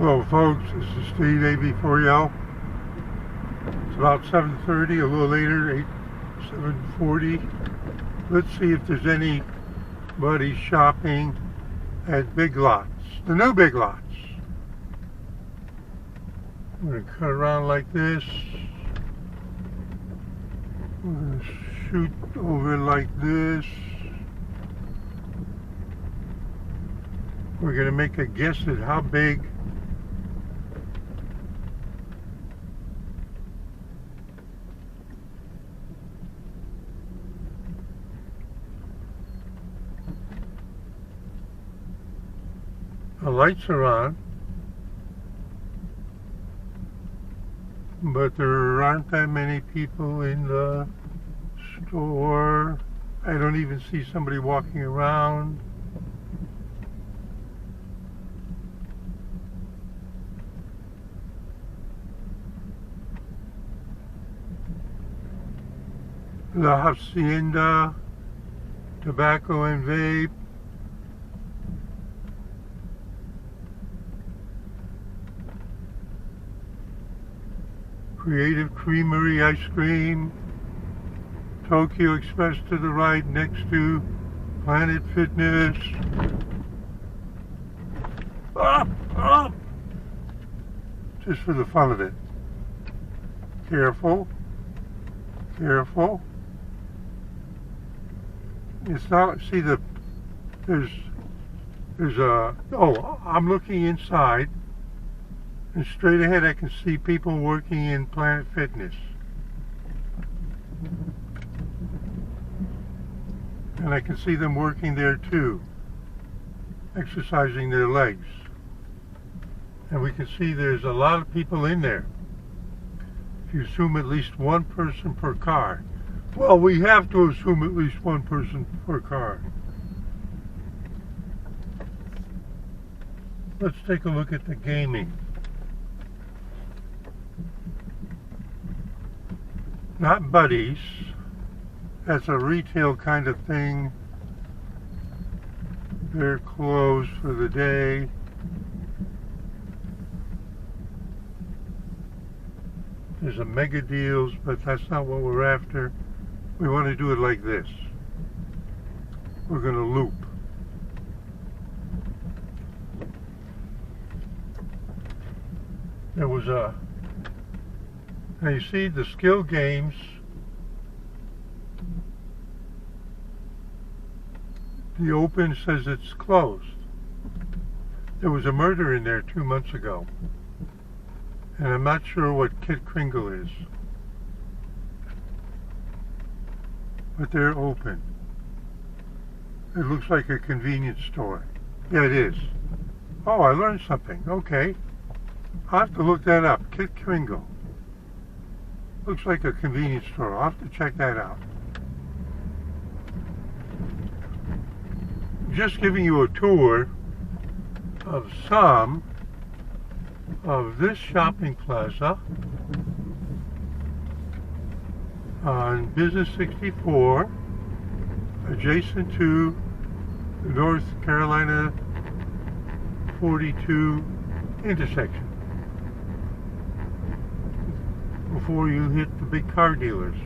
Hello folks, this is Steve AB4L. It's about 7:30, a little later, 7:40. Let's see if there's anybody shopping at Big Lots, the new Big Lots. I'm going to cut around like this. We're going to shoot over like this. We're going to make a guess at how big the lights are on, but there aren't that many people in the store. I don't even see somebody walking around. La Hacienda, tobacco and vape. Creative Creamery ice cream. Tokyo Express to the right next to Planet Fitness. Up, up! Just for the fun of it. Careful. Careful. It's not, see there's a, oh, I'm looking inside. And straight ahead I can see people working in Planet Fitness. And I can see them working there too, exercising their legs. And we can see there's a lot of people in there. If you assume at least one person per car. Well, we have to assume at least one person per car. Let's take a look at the gaming. Not Buddies. That's a retail kind of thing. They're closed for the day. There's a mega deals, but that's not what we're after. We want to do it like this. We're going to loop. There was a... Now you see the skill games. The open says it's closed. There was a murder in there 2 months ago. And I'm not sure what KIT-KRINGLE is. But they're open. It looks like a convenience store. Yeah, it is. Oh, I learned something. Okay. I'll have to look that up. KIT-KRINGLE. Looks like a convenience store. I'll have to check that out. Just giving you a tour of some of this shopping plaza on Business 64, adjacent to the North Carolina 42 intersection, before you hit the big car dealers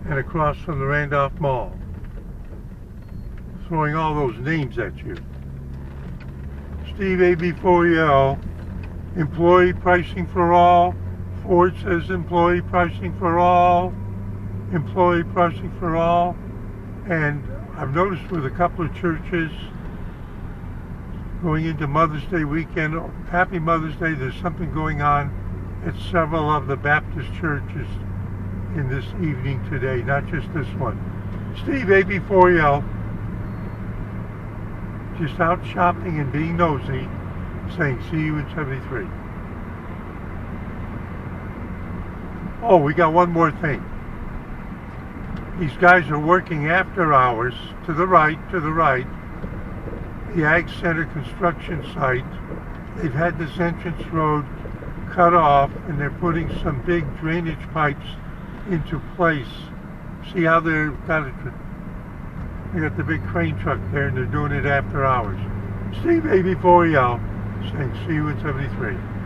and across from the Randolph Mall. Throwing all those names at you. Steve AB4L, employee pricing for all. Ford says employee pricing for all. Employee pricing for all. And I've noticed with a couple of churches going into Mother's Day weekend, Happy Mother's Day, there's something going on at several of the Baptist churches in this evening today, not just this one. Steve AB4L, just out shopping and being nosy, saying see you in 73. Oh, we got one more thing. These guys are working after hours to the right, the Ag Center construction site. They've had this entrance road cut off and they're putting some big drainage pipes into place. See how they've got it? They got the big crane truck there and they're doing it after hours. Steve AB4L, saying see you at 73.